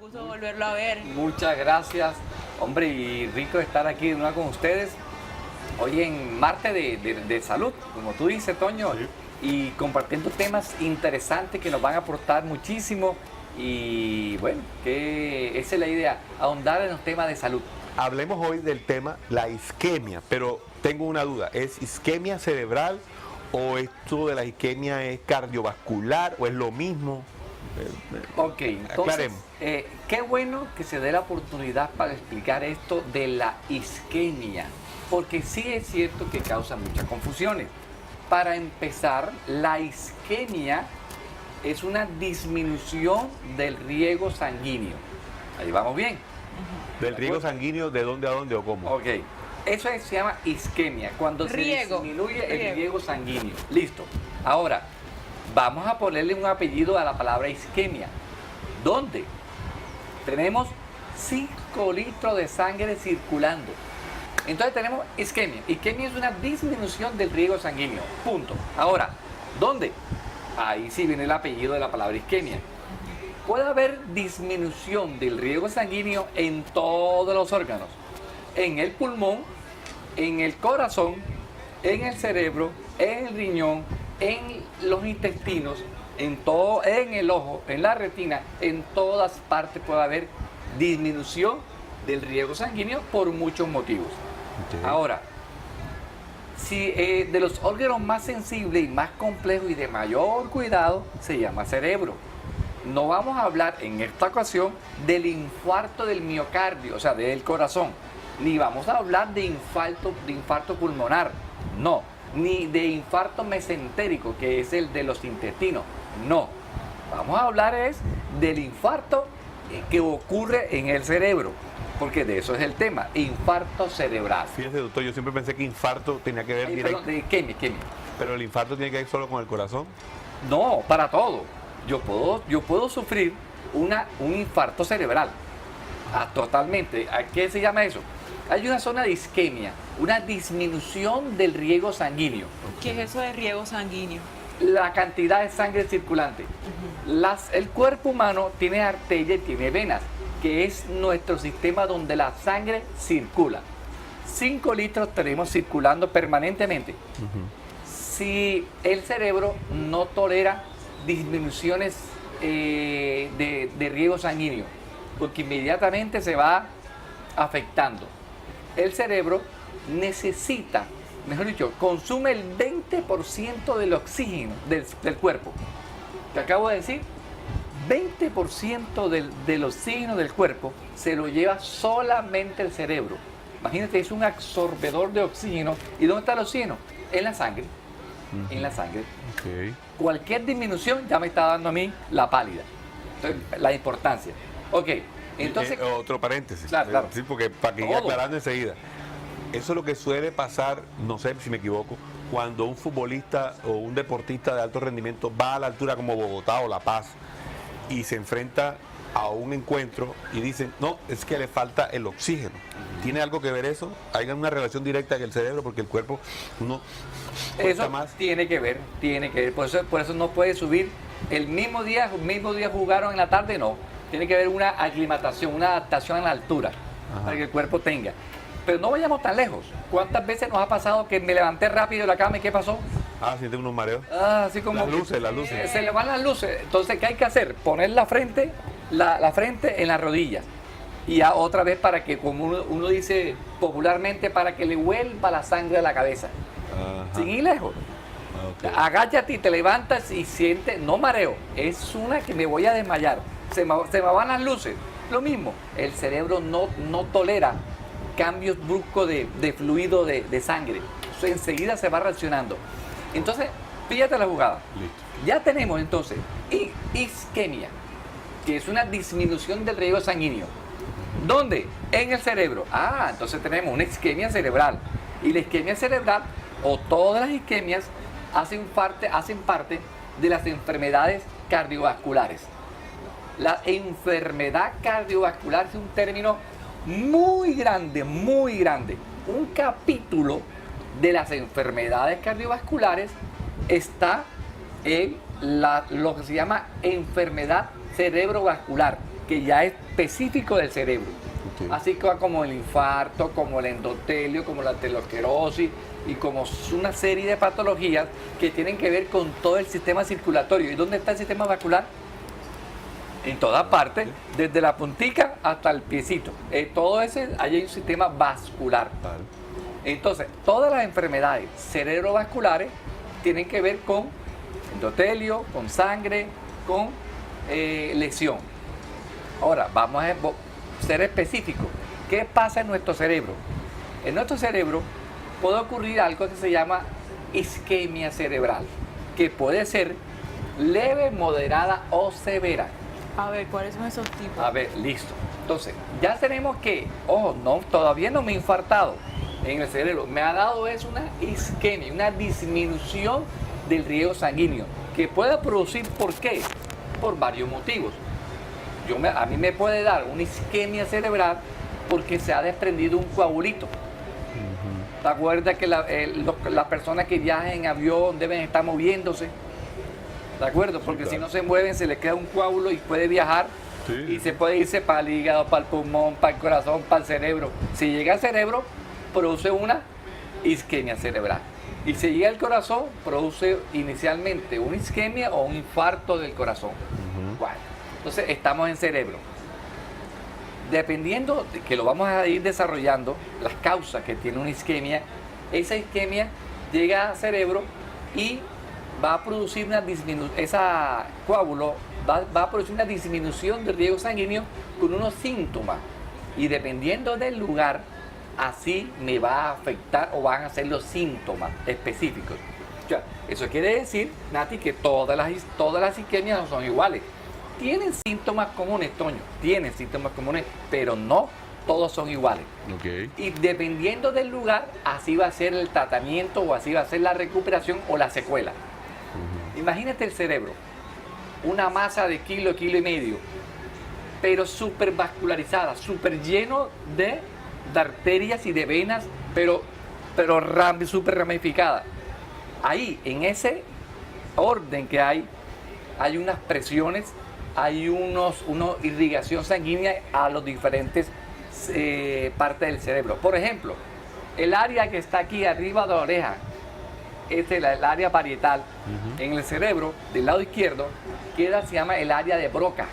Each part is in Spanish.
gusto volverlo a ver. Muchas gracias, hombre, y rico estar aquí de nuevo con ustedes. Hoy en martes de salud, como tú dices, Toño, Sí. y compartiendo temas interesantes que nos van a aportar muchísimo. Y bueno, que esa es la idea, ahondar en los temas de salud. Hablemos hoy del tema, la isquemia, pero tengo una duda, ¿es isquemia cerebral o esto de la isquemia es cardiovascular o es lo mismo? Ok, entonces, Aclaremos. qué bueno que se dé la oportunidad para explicar esto de la isquemia, porque sí es cierto que causa muchas confusiones. Para empezar, la isquemia es una disminución del riego sanguíneo. Ahí vamos bien. ¿Del riego sanguíneo de dónde a dónde o cómo? Ok, se llama isquemia, cuando Riego. se disminuye el Riego. riego sanguíneo. Listo. Ahora, vamos a ponerle un apellido a la palabra isquemia. ¿Dónde? Tenemos 5 litros de sangre circulando. Entonces tenemos isquemia. Isquemia es una disminución del riego sanguíneo. Punto. Ahora, ¿dónde? Ahí sí viene el apellido de la palabra isquemia. Puede haber disminución del riego sanguíneo en todos los órganos. En el pulmón, en el corazón, en el cerebro, en el riñón, en los intestinos, en todo, en el ojo, en la retina, en todas partes puede haber disminución del riego sanguíneo por muchos motivos. Ok. Ahora, si de los órganos más sensibles y más complejos y de mayor cuidado se llama cerebro. No vamos a hablar en esta ocasión del infarto del miocardio, o sea, del corazón, ni vamos a hablar de infarto pulmonar, no, ni de infarto mesentérico, que es el de los intestinos, no. Vamos a hablar es del infarto que ocurre en el cerebro, porque de eso es el tema, infarto cerebral. Fíjese, doctor, yo siempre pensé que infarto tenía que ver directo, Perdón, de isquemia. pero el infarto tiene que ver solo con el corazón. No, para todo. Yo puedo sufrir un infarto cerebral. Totalmente. ¿A qué se llama eso? Hay una zona de isquemia, una disminución del riego sanguíneo, ¿Qué es eso de riego sanguíneo? la cantidad de sangre circulante. El cuerpo humano tiene arterias y tiene venas, que es nuestro sistema donde la sangre circula. 5 litros tenemos circulando permanentemente. Si el cerebro no tolera disminuciones de riego sanguíneo, porque inmediatamente se va afectando. El cerebro necesita, mejor dicho, consume el 20% del oxígeno del cuerpo. Te acabo de decir, 20% del oxígeno del cuerpo se lo lleva solamente el cerebro. Imagínate, es un absorbedor de oxígeno. ¿Y dónde está el oxígeno? En la sangre. En la sangre. Ok. Cualquier disminución ya me está dando a mí la pálida. Entonces, la importancia. Ok, entonces, Otro paréntesis. Claro, claro. Sí, porque para que ir Todo. aclarando enseguida. Eso es lo que suele pasar, no sé si me equivoco, cuando un futbolista o un deportista de alto rendimiento va a la altura como Bogotá o La Paz y se enfrenta a un encuentro y dicen, no, es que le falta el oxígeno. ¿Tiene algo que ver eso? ¿Hay una relación directa con el cerebro? Porque el cuerpo no cuesta eso más. tiene que ver. Por eso no puede subir el mismo día jugaron en la tarde, no. Tiene que haber una aclimatación, una adaptación a la altura, para que el cuerpo tenga. Pero no vayamos tan lejos. ¿Cuántas veces nos ha pasado que me levanté rápido de la cama y qué pasó? Siente unos mareos. Así como Las luces, las luces. se le van las luces. Entonces, ¿qué hay que hacer? Poner la frente en las rodillas. Y ya otra vez para que, como uno dice popularmente, para que le vuelva la sangre a la cabeza. Ajá. Sin ir lejos. Ok. Agáchate y te levantas y sientes, no mareo, es una que me voy a desmayar. Se me van las luces. Lo mismo, el cerebro no tolera cambios bruscos de fluido de sangre. Eso enseguida se va reaccionando. Entonces, fíjate la jugada. Listo. Ya tenemos entonces isquemia, que es una disminución del riego sanguíneo. ¿Dónde? En el cerebro. Entonces tenemos una isquemia cerebral. Y la isquemia cerebral, o todas las isquemias, hacen parte de las enfermedades cardiovasculares. La enfermedad cardiovascular es un término muy grande, muy grande. Un capítulo de las enfermedades cardiovasculares está en lo que se llama enfermedad cerebrovascular. que ya es específico del cerebro. Ok. Así como el infarto, como el endotelio, como la aterosclerosis y como una serie de patologías que tienen que ver con todo el sistema circulatorio. ¿Y dónde está el sistema vascular? En todas partes, desde la puntica hasta el piecito. Todo ese, ahí hay un sistema vascular. Vale. Entonces, todas las enfermedades cerebrovasculares tienen que ver con endotelio, con sangre, con lesión. Ahora, vamos a ser específicos. ¿Qué pasa en nuestro cerebro? En nuestro cerebro puede ocurrir algo que se llama isquemia cerebral, que puede ser leve, moderada o severa. A ver, ¿cuáles son esos tipos? A ver, listo. Entonces, ya tenemos que, ojo, no, todavía no me he infartado en el cerebro. Me ha dado es una isquemia, una disminución del riego sanguíneo, que puede producir, ¿por qué? Por varios motivos. A mí me puede dar una isquemia cerebral porque se ha desprendido un coagulito. ¿Te acuerdas que las personas que viajan en avión deben estar moviéndose? ¿De acuerdo? Porque claro. si no se mueven, se les queda un coágulo y puede viajar. Sí. Y se puede irse para el hígado, para el pulmón, para el corazón, para el cerebro. Si llega al cerebro, produce una isquemia cerebral. Y si llega al corazón, produce inicialmente una isquemia o un infarto del corazón. Bueno, entonces estamos en cerebro. Dependiendo de que lo vamos a ir desarrollando, las causas que tiene una isquemia, esa isquemia llega al cerebro y va a producir una disminución, esa coágulo va a producir una disminución del riego sanguíneo con unos síntomas. Y dependiendo del lugar, así me va a afectar o van a ser los síntomas específicos. O sea, eso quiere decir, Nati, que todas las isquemias no son iguales. Tienen síntomas comunes, Toño, tienen síntomas comunes, pero no todos son iguales. Ok. Y dependiendo del lugar, así va a ser el tratamiento o así va a ser la recuperación o la secuela. Imagínate el cerebro, una masa de kilo y medio, pero súper vascularizada, súper lleno de arterias y de venas, pero súper ramificada. Ahí, en ese orden que hay unas presiones, hay una irrigación sanguínea a los diferentes partes del cerebro. Por ejemplo, el área que está aquí arriba de la oreja, el área parietal, en el cerebro, del lado izquierdo, se llama el área de Broca.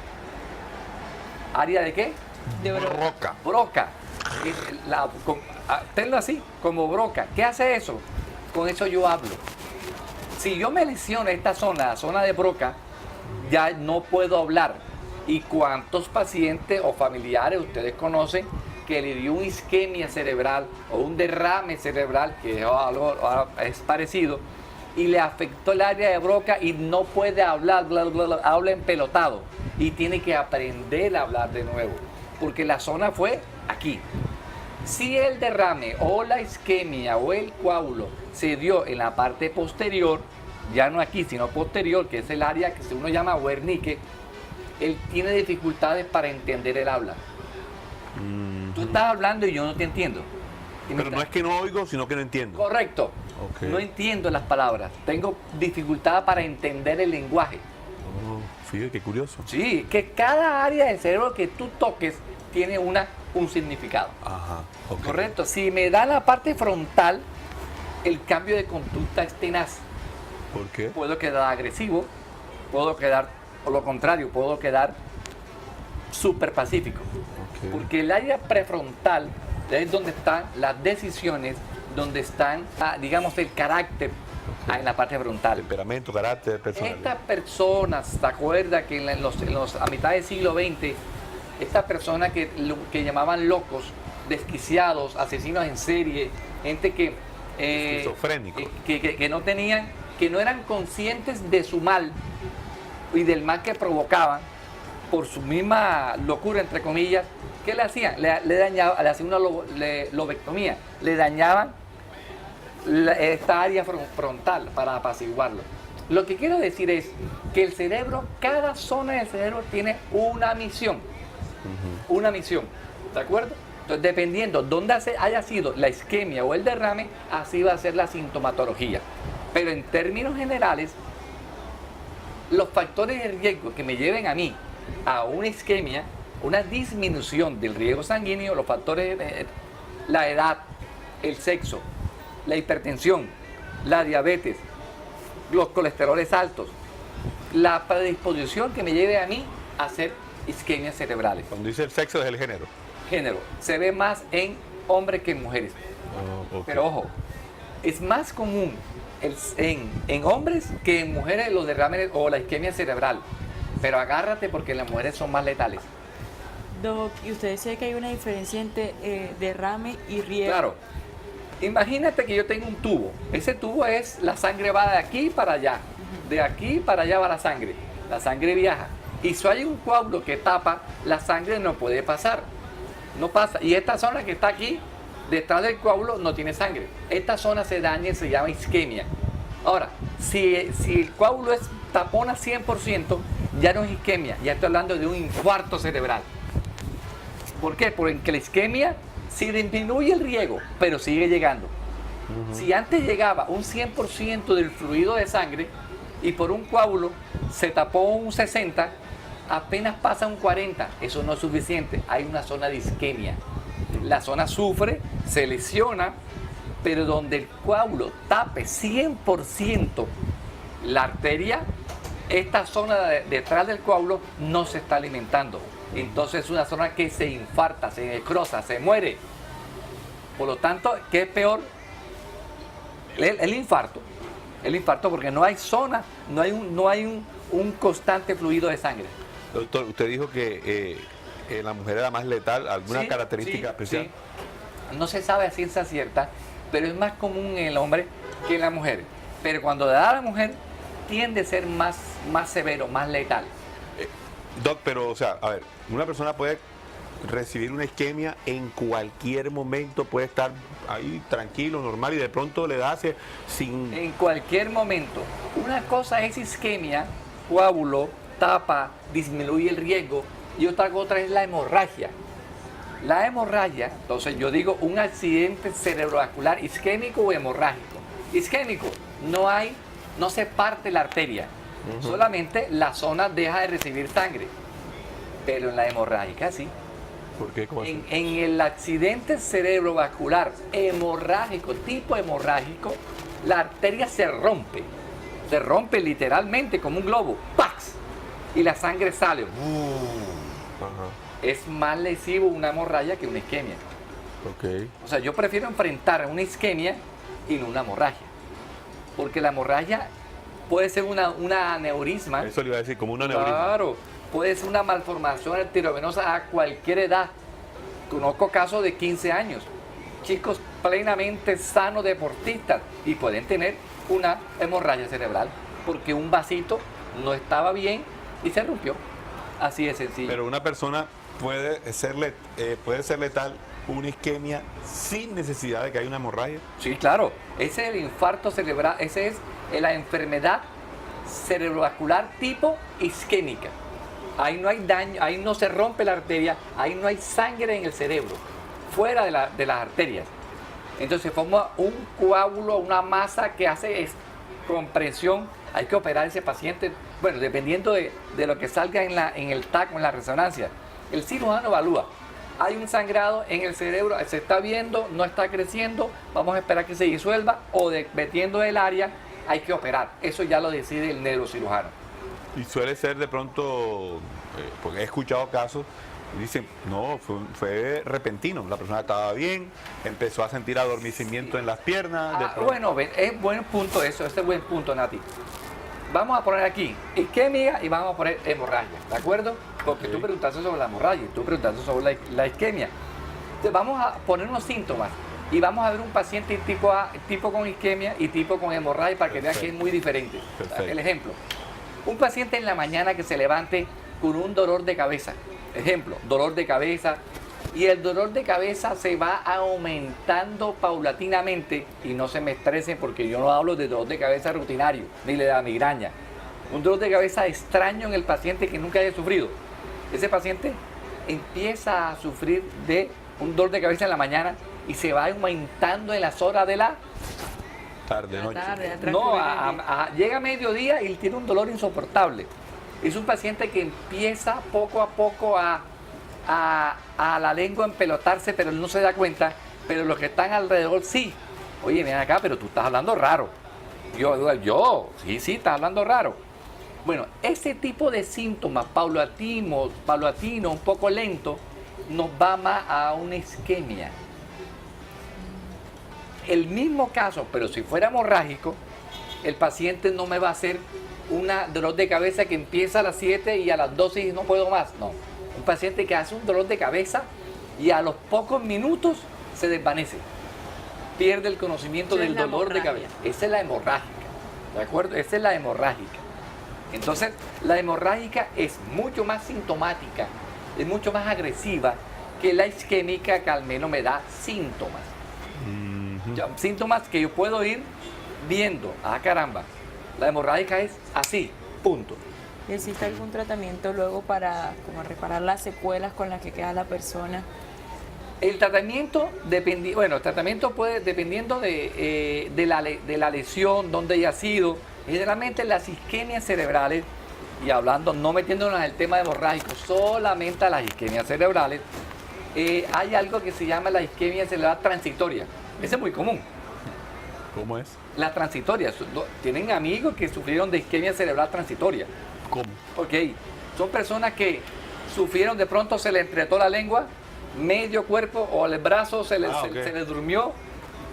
¿Área de qué? De Roca. Broca. Tenlo así, como Broca. ¿Qué hace eso? Con eso yo hablo. Si yo me lesiono esta zona, la zona de Broca, ya no puedo hablar. ¿Y cuántos pacientes o familiares ustedes conocen que le dio una isquemia cerebral o un derrame cerebral, que es parecido, y le afectó el área de Broca y no puede hablar, habla empelotado y tiene que aprender a hablar de nuevo, porque la zona fue aquí? Si el derrame o la isquemia o el coágulo se dio en la parte posterior, ya no aquí, sino posterior, que es el área que uno llama Wernicke, él tiene dificultades para entender el habla. Tú estás hablando y yo no te entiendo. Pero no es que no oigo, sino que no entiendo. Correcto. Ok. No entiendo las palabras. Tengo dificultad para entender el lenguaje. Oh, fíjate, qué curioso. Sí, que cada área del cerebro que tú toques tiene un significado. Ajá. Ok. Correcto. Si me da la parte frontal, el cambio de conducta es tenaz. ¿Por qué? Puedo quedar agresivo, puedo quedar, o lo contrario, puedo quedar súper pacífico. Ok. Porque el área prefrontal es donde están las decisiones, donde están, digamos, el carácter en la parte frontal. Temperamento, carácter, personalidad. Estas personas, ¿te acuerdas que a mitad del siglo XX, estas personas que llamaban locos, desquiciados, asesinos en serie, gente que Esquizofrénicos. que no tenían, que no eran conscientes de su mal y del mal que provocaban por su misma locura, entre comillas? ¿Qué le hacían? Le hacían una lobectomía, le dañaban esta área frontal para apaciguarlo. Lo que quiero decir es que el cerebro, cada zona del cerebro tiene una misión. Una misión, ¿de acuerdo? Entonces, dependiendo dónde haya sido la isquemia o el derrame, así va a ser la sintomatología. Pero en términos generales, los factores de riesgo que me lleven a mí a una isquemia una disminución del riesgo sanguíneo, los factores, la edad, el sexo, la hipertensión, la diabetes, los colesteroles altos, la predisposición que me lleve a mí a hacer isquemias cerebrales. Cuando dice el sexo es el género. Género, se ve más en hombres que en mujeres. Ok. Pero ojo, es más común en hombres que en mujeres los derrames o la isquemia cerebral. Pero agárrate porque las mujeres son más letales. Doc, y usted decía que hay una diferencia entre derrame y riego. Claro. Imagínate que yo tengo un tubo. Ese tubo es, la sangre va de aquí para allá. De aquí para allá va la sangre. La sangre viaja. Y si hay un coágulo que tapa, la sangre no puede pasar. No pasa. Y esta zona que está aquí, detrás del coágulo, no tiene sangre. Esta zona se daña y se llama isquemia. Ahora, si el coágulo tapona 100%, ya no es isquemia. Ya estoy hablando de un infarto cerebral. ¿Por qué? Porque la isquemia si disminuye el riego, pero sigue llegando. Si antes llegaba un 100% del fluido de sangre y por un coágulo se tapó un 60%, apenas pasa un 40%. Eso no es suficiente. Hay una zona de isquemia. La zona sufre, se lesiona, pero donde el coágulo tape 100% la arteria, esta zona detrás del coágulo no se está alimentando. Entonces es una zona que se infarta, se necrosa, se muere. Por lo tanto, ¿qué es peor? El infarto. El infarto porque no hay zona, no hay un constante fluido de sangre. Doctor, usted dijo que la mujer era más letal, ¿alguna Sí, característica sí, especial? sí. No se sabe a ciencia cierta, pero es más común en el hombre que en la mujer. Pero cuando da a la mujer, tiende a ser más severo, más letal. Doc, pero, o sea, a ver, una persona puede recibir una isquemia en cualquier momento, puede estar ahí tranquilo, normal, y de pronto le da sin... En cualquier momento. Una cosa es isquemia, coágulo, tapa, disminuye el riesgo, y otra cosa es la hemorragia. La hemorragia, entonces yo digo un accidente cerebrovascular isquémico o hemorrágico. Isquémico, no se parte la arteria, solamente la zona deja de recibir sangre. Pero en la hemorrágica sí. ¿Por qué? ¿Cómo así? En el accidente cerebrovascular hemorrágico, tipo hemorrágico, la arteria se rompe literalmente como un globo, ¡pax! Y la sangre sale. Ajá. Es más lesivo una hemorragia que una isquemia. Ok. O sea, yo prefiero enfrentar una isquemia y no una hemorragia. Porque la hemorragia puede ser una aneurisma. Eso le iba a decir, como una aneurisma. Claro, puede ser una malformación arteriovenosa a cualquier edad. Conozco casos de 15 años, chicos plenamente sanos, deportistas, y pueden tener una hemorragia cerebral porque un vasito no estaba bien y se rompió. Así de sencillo. Pero una persona puede ser letal una isquemia sin necesidad de que haya una hemorragia. Sí, claro. Ese es el infarto cerebral, esa es la enfermedad cerebrovascular tipo isquémica. Ahí no hay daño, ahí no se rompe la arteria, ahí no hay sangre en el cerebro, fuera de las arterias. Entonces forma un coágulo, una masa que hace compresión. Hay que operar a ese paciente, bueno, dependiendo de lo que salga en el TAC o en la resonancia. El cirujano evalúa. Hay un sangrado en el cerebro, se está viendo, no está creciendo, vamos a esperar que se disuelva, o dependiendo del área, hay que operar. Eso ya lo decide el neurocirujano. Y suele ser de pronto, porque he escuchado casos, y dicen, no, fue repentino, la persona estaba bien, empezó a sentir adormecimiento en las piernas. Bueno, es buen punto eso, este es buen punto, Nati. Vamos a poner aquí isquemia y vamos a poner hemorragia, ¿de acuerdo? Porque tú preguntaste sobre la hemorragia, tú preguntaste sobre la isquemia. Entonces vamos a poner unos síntomas y vamos a ver un paciente tipo con isquemia y tipo con hemorragia para que vean que es muy diferente. Perfecto. El ejemplo, un paciente en la mañana que se levante con un dolor de cabeza. Ejemplo, dolor de cabeza, y el dolor de cabeza se va aumentando paulatinamente, y no se me estresen porque yo no hablo de dolor de cabeza rutinario, ni le da migraña. Un dolor de cabeza extraño en el paciente que nunca haya sufrido. Ese paciente empieza a sufrir de un dolor de cabeza en la mañana y se va aumentando en las horas de la Tarde, noche. no, llega a mediodía y tiene un dolor insoportable. Es un paciente que empieza poco a poco a a la lengua empelotarse, pero él no se da cuenta, pero los que están alrededor sí. Oye, ven acá, pero tú estás hablando raro. Sí, estás hablando raro. Bueno, ese tipo de síntomas paulatino, un poco lento, nos va más a una isquemia. El mismo caso, pero si fuera hemorrágico, el paciente no me va a hacer una dolor de cabeza que empieza a las 7 y a las 12 no puedo más. No, un paciente que hace un dolor de cabeza y a los pocos minutos se desvanece. Pierde el conocimiento del dolor de cabeza. Esa es la hemorrágica, ¿de acuerdo? Esa es la hemorrágica. Entonces, la hemorrágica es mucho más sintomática, es mucho más agresiva que la isquémica, que al menos me da síntomas. Síntomas que yo puedo ir viendo. Ah, caramba, la hemorrágica es así, punto. ¿Existe algún tratamiento luego para como reparar las secuelas con las que queda la persona? El tratamiento puede, dependiendo de la lesión, donde haya sido, generalmente las isquemias cerebrales, y hablando, no metiéndonos en el tema hemorrágico, solamente a las isquemias cerebrales, hay algo que se llama la isquemia cerebral transitoria. Ese es muy común. ¿Cómo es? La transitoria. Tienen amigos que sufrieron de isquemia cerebral transitoria. ¿Cómo? Ok. Son personas que sufrieron, de pronto se les entretó la lengua, medio cuerpo o el brazo se les durmió.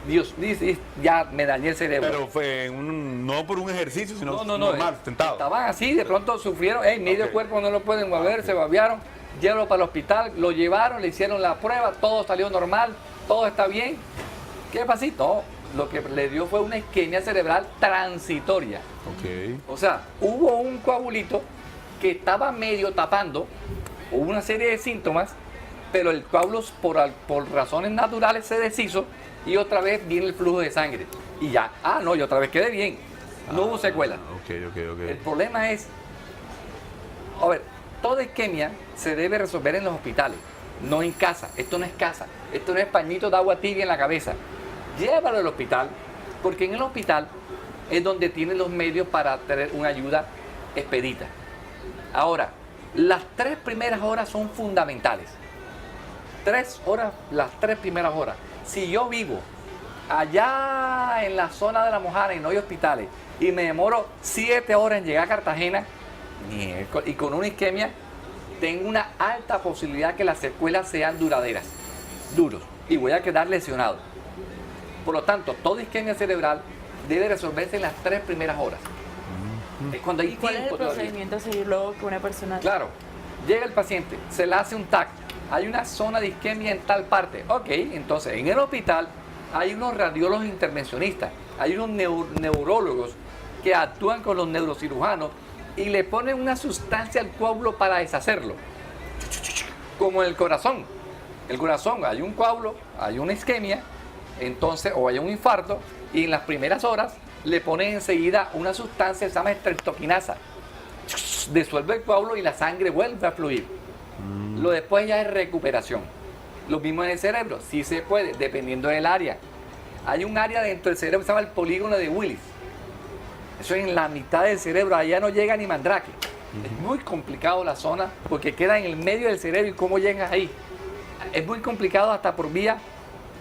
Dios dice, ya me dañé el cerebro. Pero fue no por un ejercicio, sino no, normal, sentado. Estaban así, de pronto sufrieron, medio cuerpo no lo pueden mover, se babearon, llévalo para el hospital, lo llevaron, le hicieron la prueba, todo salió normal, todo está bien. ¿Qué pasó? No, lo que le dio fue una isquemia cerebral transitoria. Ok. O sea, hubo un coagulito que estaba medio tapando, hubo una serie de síntomas, pero el coágulo por razones naturales se deshizo y otra vez viene el flujo de sangre. Y ya, y otra vez quedé bien. No hubo secuela. Ok. El problema es, a ver, toda isquemia se debe resolver en los hospitales, no en casa. Esto no es casa, esto no es pañito de agua tibia en la cabeza. Llévalo al hospital, porque en el hospital es donde tiene los medios para tener una ayuda expedita. Ahora, las 3 primeras horas son fundamentales. 3 horas, las 3 primeras horas. Si yo vivo allá en la zona de La Mojana y no hay hospitales y me demoro 7 horas en llegar a Cartagena y con una isquemia, tengo una alta posibilidad que las secuelas sean duraderos y voy a quedar lesionado. Por lo tanto, toda isquemia cerebral debe resolverse en las 3 primeras horas. Es cuando hay ¿Y cuál es el tiempo todavía. procedimiento a seguir luego que una persona... Claro, llega el paciente, se le hace un TAC, hay una zona de isquemia en tal parte. Ok, entonces en el hospital hay unos radiólogos intervencionistas, hay unos neurólogos que actúan con los neurocirujanos y le ponen una sustancia al coágulo para deshacerlo. Como el corazón. El corazón, hay un coágulo, hay una isquemia, entonces, o hay un infarto, y en las primeras horas le ponen enseguida una sustancia que se llama estreptoquinasa. Disuelve el coágulo y la sangre vuelve a fluir. Lo después ya es recuperación. Lo mismo en el cerebro, sí se puede, dependiendo del área. Hay un área dentro del cerebro que se llama el polígono de Willis. Eso es en la mitad del cerebro, allá no llega ni Mandrake. Es muy complicado la zona porque queda en el medio del cerebro y cómo llegas ahí. Es muy complicado hasta por vía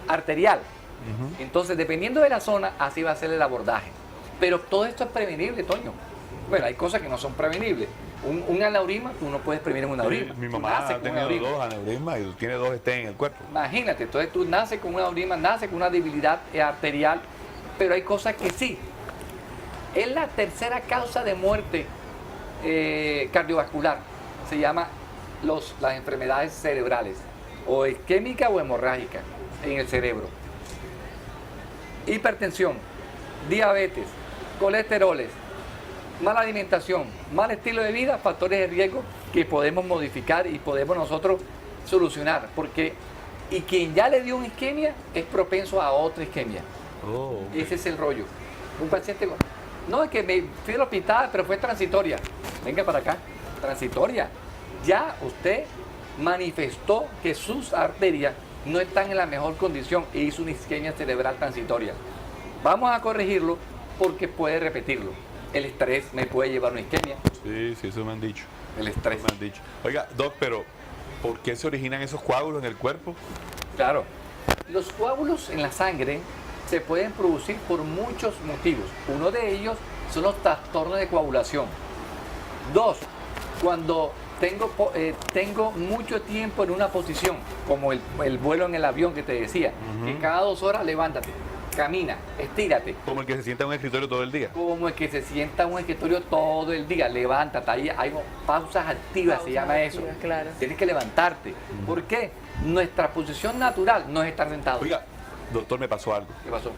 arterial. Entonces, dependiendo de la zona, así va a ser el abordaje. Pero todo esto es prevenible, Toño. Bueno, hay cosas que no son prevenibles. Un aneurisma, tú no puedes prevenir un aneurisma. Mi mamá ha tenido 2 aneurismas y tiene 2 estén en el cuerpo. Imagínate, entonces tú naces con un aneurisma, naces con una debilidad arterial, pero hay cosas que sí. Es la tercera causa de muerte cardiovascular. Se llama las enfermedades cerebrales, o isquémica o hemorrágica en el cerebro. Hipertensión, diabetes, colesteroles, mala alimentación, mal estilo de vida, factores de riesgo que podemos modificar y podemos nosotros solucionar, porque quien ya le dio una isquemia es propenso a otra isquemia. Okay. Ese es el rollo. Un paciente, no, es que me fui al hospital, pero fue transitoria. Venga para acá, transitoria. Ya usted manifestó que sus arterias no están en la mejor condición e hizo una isquemia cerebral transitoria. Vamos a corregirlo porque puede repetirlo. El estrés me puede llevar a una isquemia. Sí, eso me han dicho. El estrés. Me han dicho. Oiga, Doc, pero ¿Por qué se originan esos coágulos en el cuerpo? Claro, los coágulos en la sangre se pueden producir por muchos motivos. Uno de ellos son los trastornos de coagulación. Dos, cuando tengo mucho tiempo en una posición, como el vuelo en el avión que te decía, que cada 2 horas levántate, camina, estírate. Como el que se sienta en un escritorio todo el día. Como el que se sienta en un escritorio todo el día, levántate, ahí hay pausas activas, se llama eso. Claro. Tienes que levantarte. ¿Por qué? Nuestra posición natural no es estar sentado. Oiga, doctor, me pasó algo. ¿Qué pasó?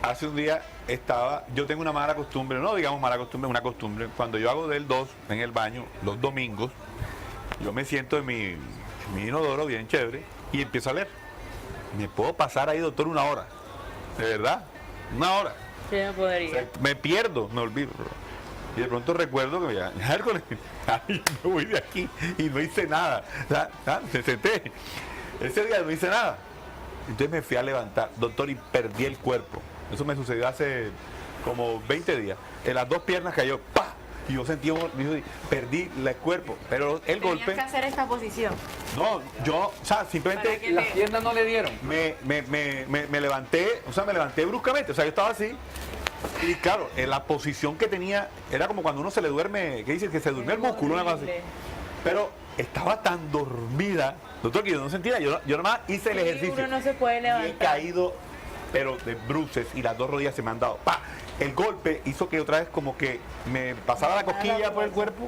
Hace un día yo tengo una mala costumbre, no digamos mala costumbre, una costumbre. Cuando yo hago del 2 en el baño, los domingos, yo me siento en mi inodoro bien chévere y empiezo a leer. Me puedo pasar ahí, doctor, 1 hora. De verdad, 1 hora. Yo no podría. Me pierdo, me olvido. Y de pronto recuerdo que ya, ay, me voy de aquí y no hice nada. Me senté. Ese día no hice nada. Entonces me fui a levantar, doctor, y perdí el cuerpo. Eso me sucedió hace como 20 días. En las 2 piernas cayó, ¡pa! Y yo sentí, perdí el cuerpo. Pero el golpe. Tenías que hacer esta posición. No, yo, o sea, simplemente Las piernas no le dieron. me levanté, o sea, me levanté bruscamente. O sea, yo estaba así. Y claro, en la posición que tenía, era como cuando uno se le duerme, ¿qué dice? Que se durmió el músculo, una cosa así. Pero estaba tan dormida, doctor, que yo no sentía, yo nada más hice el ejercicio. Uno no se puede Y levantar. he caído, pero de bruces, y las 2 rodillas se me han dado. ¡Pah! El golpe hizo que otra vez como que me pasaba la cosquilla por el cuerpo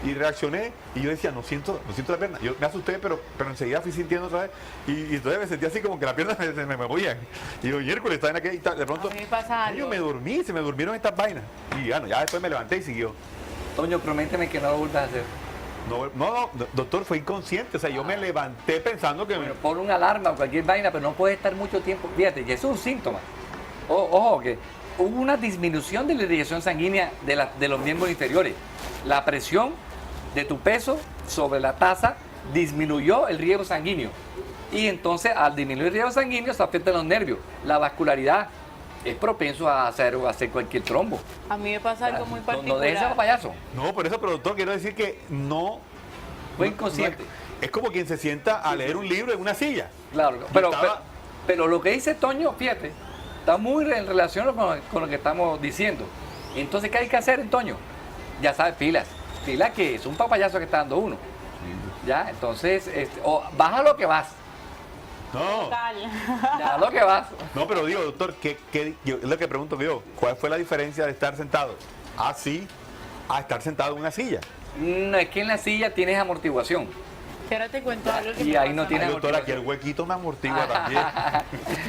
y reaccioné y yo decía, no siento la pierna. Yo me asusté, pero enseguida fui sintiendo otra vez y entonces me sentí así como que la pierna me movían. Y yo, miércoles, estaba en aquel y de pronto, A mí me pasa algo. yo me dormí, se me durmieron estas vainas. Y bueno, ya después me levanté y siguió. Toño, prométeme que no lo vuelvas a hacer. No, doctor, fue inconsciente. O sea, yo me levanté pensando que... Bueno, pon una alarma o cualquier vaina, pero no puedes estar mucho tiempo. Fíjate, que eso es un síntoma. Ojo, que hubo una disminución de la irrigación sanguínea de los miembros inferiores. La presión de tu peso sobre la taza disminuyó el riego sanguíneo. Y entonces, al disminuir el riego sanguíneo, se afectan los nervios. La vascularidad es propenso a hacer cualquier trombo. A mí me pasa algo muy particular. No dejes ese payaso. No, por eso, pero doctor, quiero decir que no... Fue inconsciente. Es como quien se sienta a leer un libro en una silla. Claro, pero lo que dice Toño, fíjate, está muy en relación con lo que estamos diciendo. Entonces, ¿qué hay que hacer, Toño? Ya sabes, filas que es un papayazo que está dando uno. Ya, entonces, baja lo que vas. No, Ya lo que vas. no, pero digo, doctor, yo, es lo que pregunto yo, ¿cuál fue la diferencia de estar sentado así a estar sentado en una silla? No, es que en la silla tienes amortiguación. Que ahora te cuento algo que Y me ahí pasa. no tiene Ay, doctor, aquí el huequito me amortigua también.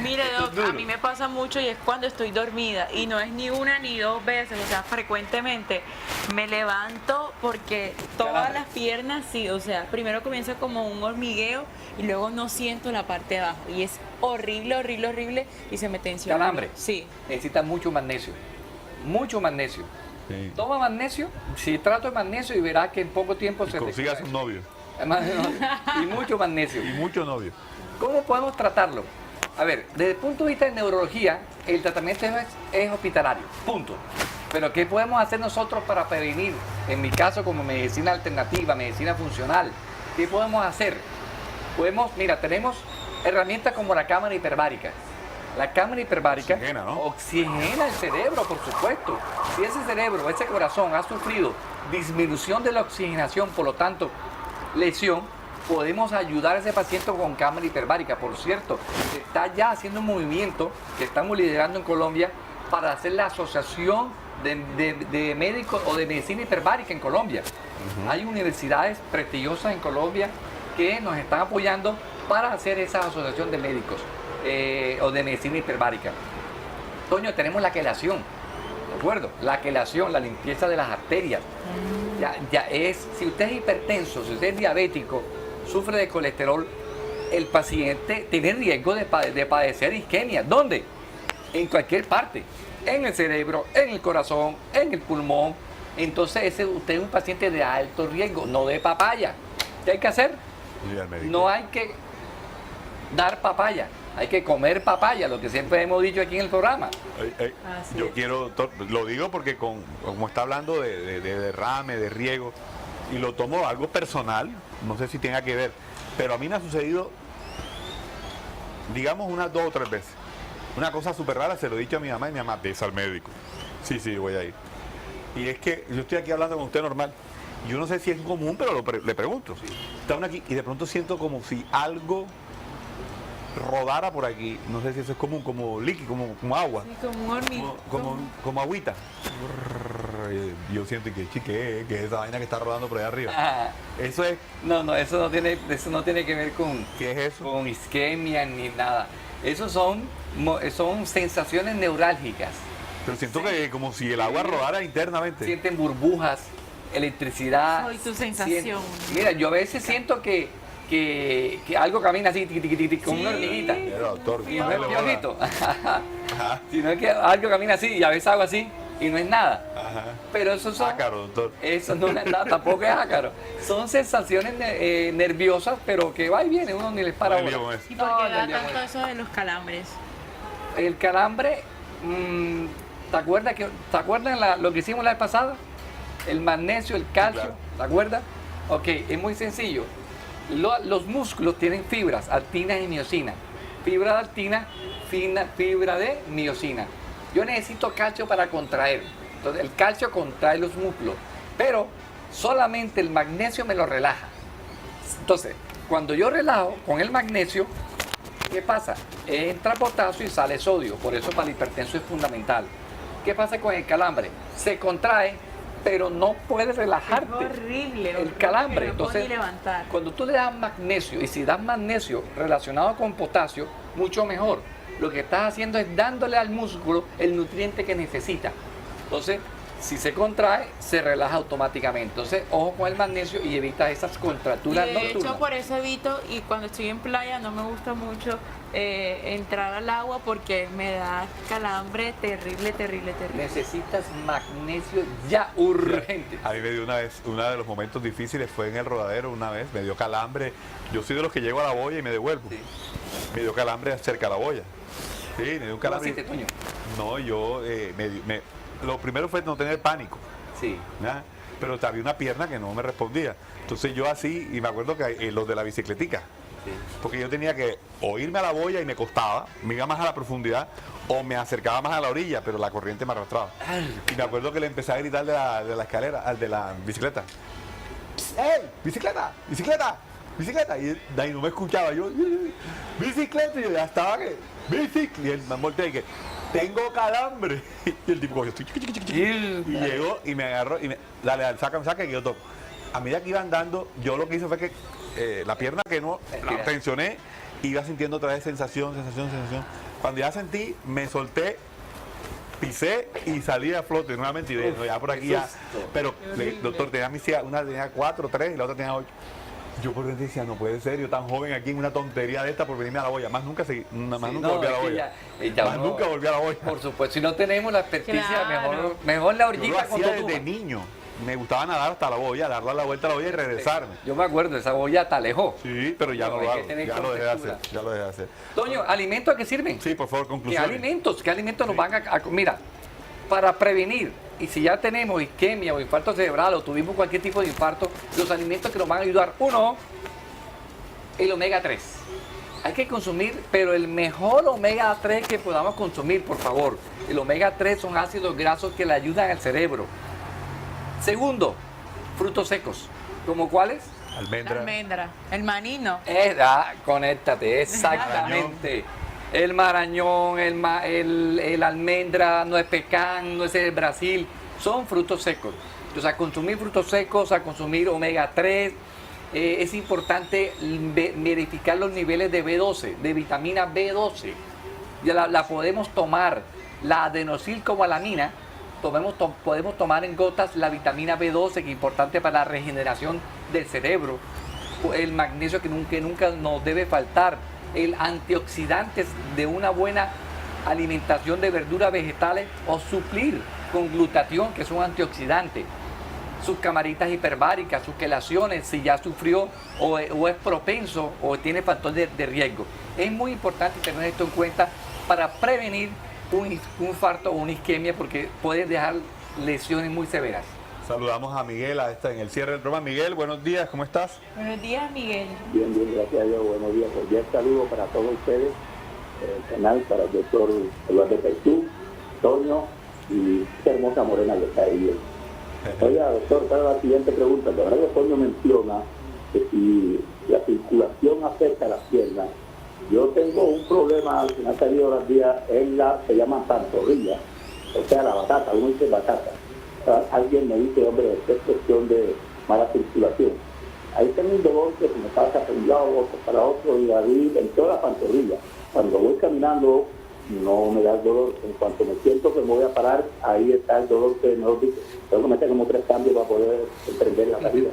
Mire, Doc, Duro. a mí me pasa mucho y es cuando estoy dormida y no es ni una ni 2 veces, o sea, frecuentemente me levanto porque todas Calambre. las piernas sí, o sea, primero comienza como un hormigueo y luego no siento la parte de abajo y es horrible y se me tensiona. Calambre. Sí. Necesitas mucho magnesio. Mucho magnesio. Sí. Toma magnesio, si trato de magnesio y verás que en poco tiempo se te Consigas quita un eso. novio Y mucho magnesio. y muchos novios. ¿Cómo podemos tratarlo? A ver, desde el punto de vista de neurología, el tratamiento es hospitalario, punto. Pero ¿qué podemos hacer nosotros para prevenir? En mi caso, como medicina alternativa, medicina funcional, ¿qué podemos hacer? Tenemos herramientas como la cámara hiperbárica. La cámara hiperbárica Oxigena, ¿no? oxigena el cerebro, por supuesto. Si ese cerebro, ese corazón ha sufrido disminución de la oxigenación, por lo tanto, lesión, podemos ayudar a ese paciente con cámara hiperbárica. Por cierto, se está ya haciendo un movimiento que estamos liderando en Colombia para hacer la asociación de médicos o de medicina hiperbárica en Colombia. Hay universidades prestigiosas en Colombia que nos están apoyando para hacer esa asociación de médicos o de medicina hiperbárica. Toño, tenemos la quelación, ¿de acuerdo? La quelación, la limpieza de las arterias. Si usted es hipertenso, si usted es diabético, sufre de colesterol, el paciente tiene riesgo de padecer isquemia. ¿Dónde? En cualquier parte. En el cerebro, en el corazón, en el pulmón. Entonces usted es un paciente de alto riesgo, no de papaya. ¿Qué hay que hacer? Ir al médico. No hay que dar papaya, hay que comer papaya, lo que siempre hemos dicho aquí en el programa. Así Yo es. quiero, doctor, lo digo porque como está hablando de derrame, de riego, y lo tomo algo personal, no sé si tenga que ver, pero a mí me ha sucedido, digamos, unas 2 o 3 veces. Una cosa súper rara, se lo he dicho a mi mamá y mi mamá, ves al médico. Sí, sí, voy a ir. Y es que yo estoy aquí hablando con usted normal. Yo no sé si es común, pero le pregunto. Está uno aquí y de pronto siento como si algo rodara por aquí. No sé si eso es común, como líquido, como agua. Sí, como un hormiguero. Como agüita. Yo siento que es esa vaina que está rodando por allá arriba. Ah, Eso es, no, eso no tiene que ver con, ¿qué es eso? con isquemia ni nada. Eso son sensaciones neurálgicas. Pero siento que como si el agua rodara internamente. Sienten burbujas, electricidad. Soy tu sensación. Mira, yo a veces siento que algo camina así, tiqui, tiqui, tiqui, tiqui, como una hormiguita. Mira, doctor, Sí, No es déle bola. piojito. Ajá, Sino es que algo camina así y a veces hago así y no es nada. ajá. Pero eso son. Ácaro, doctor. Eso no es nada, tampoco es ácaro. Son sensaciones nerviosas, pero que va y viene, uno ni les para No hay lío bola. con eso. ¿Y por No, qué no da hay lío tanto con eso de los calambres? El calambre, ¿te acuerdas lo que hicimos la vez pasada? El magnesio, el calcio, claro. ¿te acuerdas? Ok, es muy sencillo. Los músculos tienen fibras, actina y miocina. Fibra de actina, fibra de miocina. Yo necesito calcio para contraer. Entonces, el calcio contrae los músculos, pero solamente el magnesio me lo relaja. Entonces, cuando yo relajo con el magnesio, ¿qué pasa? Entra potasio y sale sodio, por eso para el hipertenso es fundamental. ¿Qué pasa con el calambre? Se contrae, pero no puede relajarte. Es horrible. El calambre. No puedo Entonces, ni levantar. cuando tú le das magnesio, y si das magnesio relacionado con potasio, mucho mejor. Lo que estás haciendo es dándole al músculo el nutriente que necesita. Entonces, si se contrae, se relaja automáticamente. Entonces, ojo con el magnesio y evita esas Y contracturas de nocturnas. hecho, por eso evito, y cuando estoy en playa no me gusta mucho entrar al agua porque me da calambre terrible, terrible, terrible. Necesitas magnesio ya urgente. A mí me dio una vez, uno de los momentos difíciles fue en el rodadero una vez, me dio calambre. Yo soy de los que llego a la boya y me devuelvo. Sí. Me dio calambre cerca de la boya. Sí, me dio un ¿Cómo calambre. hiciste, Toño? No, yo, lo primero fue no tener pánico, Sí. ¿ya? Pero había una pierna que no me respondía. Entonces yo así, y me acuerdo que los de la bicicletica, Sí. porque yo tenía que o irme a la boya y me costaba, me iba más a la profundidad, o me acercaba más a la orilla, pero la corriente me arrastraba. Y me acuerdo que le empecé a gritar de la escalera, al de la bicicleta. ¡Ey! ¡Bicicleta! ¡Bicicleta! ¡Bicicleta! Y ahí no me escuchaba. Yo, ¡bicicleta! Y yo ya estaba que, ¡bicicleta! Y él me voltea y que, ¡tengo calambre! Y el tipo cogió, y llegó y me agarró y me, dale, saca que yo toco. A medida que iban dando, yo lo que hice fue que la pierna que no, la tensioné, iba sintiendo otra vez sensación. Cuando ya sentí, me solté, pisé y salí a flote nuevamente y de, no, ya por aquí ya. Pero, doctor, tenía mis hijas, una tenía 4, 3 y la otra tenía 8. Yo por dentro decía, no puede ser, yo tan joven aquí en una tontería de esta por venirme a la boya. Más nunca nunca volví a la boya. Más nunca volví a la boya. Por supuesto, si no tenemos la experticia, Claro. mejor la Yo lo orillita con hacía desde tortuga. niño. Me gustaba nadar hasta la boya, darle la vuelta a la boya y regresarme. Yo me acuerdo, esa boya te alejó. Sí, pero ya no Hay lo que hago. tener Ya lo dejé de hacer. contextura. Ya lo dejé de hacer. Toño, ¿alimentos a qué sirven? Sí, por favor, ¿Qué conclusiones. alimentos nos van a... Mira, para prevenir, y si ya tenemos isquemia o infarto cerebral o tuvimos cualquier tipo de infarto, los alimentos que nos van a ayudar, uno, el omega 3. Hay que consumir, pero el mejor omega 3 que podamos consumir, por favor. El omega 3 son ácidos grasos que le ayudan al cerebro. Segundo, frutos secos. ¿Como cuáles? La Almendra. almendra, el manino. Conéctate, exactamente. El marañón, el almendra, nuez pecan, nueces del Brasil, son frutos secos. Entonces, a consumir frutos secos, a consumir omega 3, es importante verificar los niveles de B12, de vitamina B12. Ya la podemos tomar, la adenosylcobalamina, podemos tomar en gotas la vitamina B12, que es importante para la regeneración del cerebro. El magnesio que nunca nos debe faltar. El antioxidantes de una buena alimentación de verduras vegetales o suplir con glutatión, que es un antioxidante. Sus camaritas hiperbáricas, sus quelaciones, si ya sufrió o es propenso o tiene factor de riesgo. Es muy importante tener esto en cuenta para prevenir un infarto o una isquemia, porque puede dejar lesiones muy severas. Saludamos a Miguel en el cierre del programa. Miguel, buenos días, ¿cómo estás? Buenos días, Miguel. Bien, bien, gracias a Dios. Buenos días. Cordial saludo para todos ustedes, el canal, para el doctor Eduardo Pertú, Toño y esta hermosa morena que está ahí. Oiga, doctor, para la siguiente pregunta. La verdad que Toño menciona que si la circulación afecta a las piernas, yo tengo un problema que me ha salido los días, se llama pantorrilla, o sea, la batata, uno dice batata. Alguien me dice, hombre, esto es cuestión de mala circulación. Ahí tengo un dolor que se me pasa de un lado otro para otro y ahí en toda la pantorrilla. Cuando voy caminando no me da el dolor. En cuanto me siento que me voy a parar, ahí está el dolor que mejor dicho. Tengo que meter como 3 cambios para poder emprender la salida.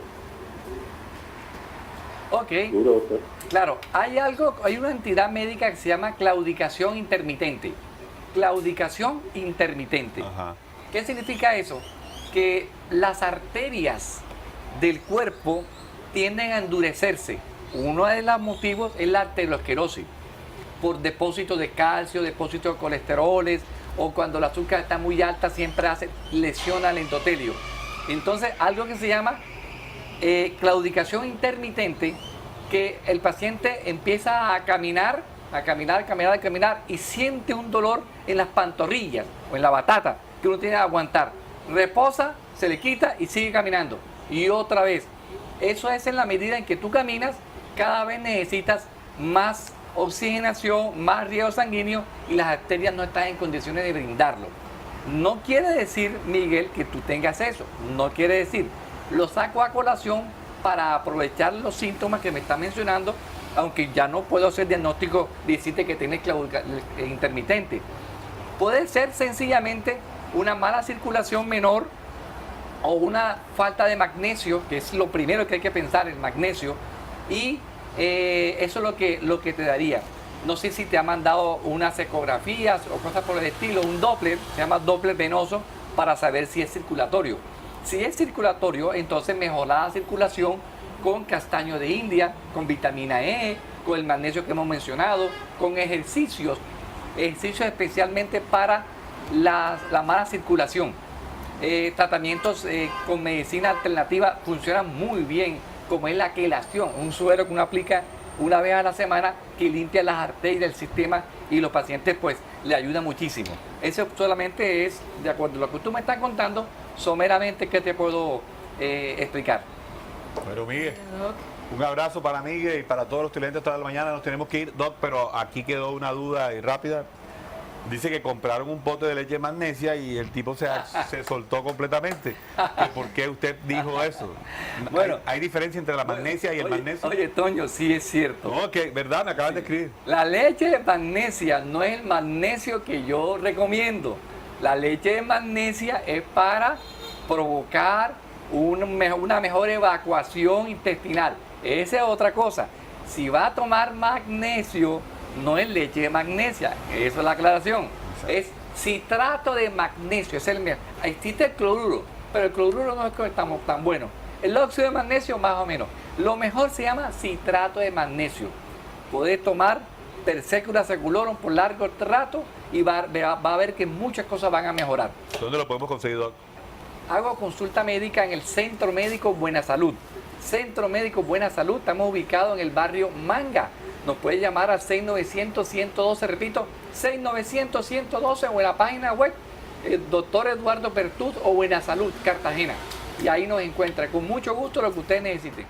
Ok. Duro, doctor. Claro, hay una entidad médica que se llama claudicación intermitente. Claudicación intermitente. Ajá. ¿Qué significa eso? Que las arterias del cuerpo tienden a endurecerse. Uno de los motivos es la arteriosclerosis, por depósito de calcio, depósito de colesteroles, o cuando el azúcar está muy alta siempre lesiona el endotelio. Entonces, algo que se llama claudicación intermitente, que el paciente empieza a caminar y siente un dolor en las pantorrillas o en la batata que uno tiene que aguantar. Reposa, se le quita y sigue caminando. Y otra vez. Eso es en la medida en que tú caminas, cada vez necesitas más oxigenación, más riego sanguíneo y las arterias no están en condiciones de brindarlo. No quiere decir, Miguel, que tú tengas eso. No quiere decir. Lo saco a colación para aprovechar los síntomas que me está mencionando, aunque ya no puedo hacer diagnóstico de decirte que tienes claudicación intermitente. Puede ser sencillamente una mala circulación menor o una falta de magnesio, que es lo primero que hay que pensar, el magnesio, y eso es lo que te daría. No sé si te ha mandado unas ecografías o cosas por el estilo, un Doppler, se llama Doppler venoso, para saber si es circulatorio. Si es circulatorio, entonces mejorar la circulación con castaño de India, con vitamina E, con el magnesio que hemos mencionado, con ejercicios especialmente para la mala circulación. Tratamientos con medicina alternativa funcionan muy bien, como es la quelación, un suero que uno aplica una vez a la semana que limpia las arterias del sistema y los pacientes pues le ayuda muchísimo. Eso solamente es, de acuerdo a lo que tú me estás contando, someramente que te puedo explicar. Bueno, Miguel, un abrazo para Miguel y para todos los clientes toda la mañana. Nos tenemos que ir, Doc, pero aquí quedó una duda y rápida. Dice que compraron un pote de leche de magnesia y el tipo se soltó completamente. ¿Por qué usted dijo eso? Bueno, ¿Hay diferencia entre la magnesia y el magnesio? Oye, Toño, sí es cierto. No, que verdad, me acaban de escribir. La leche de magnesia no es el magnesio que yo recomiendo. La leche de magnesia es para provocar una mejor evacuación intestinal. Esa es otra cosa. Si va a tomar magnesio, no es leche de magnesia, eso es la aclaración. Exacto. Es citrato de magnesio, es el mejor. Existe el cloruro, pero el cloruro no es que estamos tan bueno. El óxido de magnesio más o menos. Lo mejor se llama citrato de magnesio. Puedes tomar Persecula seculorum por largo rato y va a ver que muchas cosas van a mejorar. ¿Dónde lo podemos conseguir, Doc? Hago consulta médica en el Centro Médico Buena Salud. Centro Médico Buena Salud, estamos ubicados en el barrio Manga. Nos puede llamar al 690-112, repito, 690-112 o en la página web Dr. Eduardo Pertut o Buena Salud, Cartagena. Y ahí nos encuentra con mucho gusto lo que usted necesite.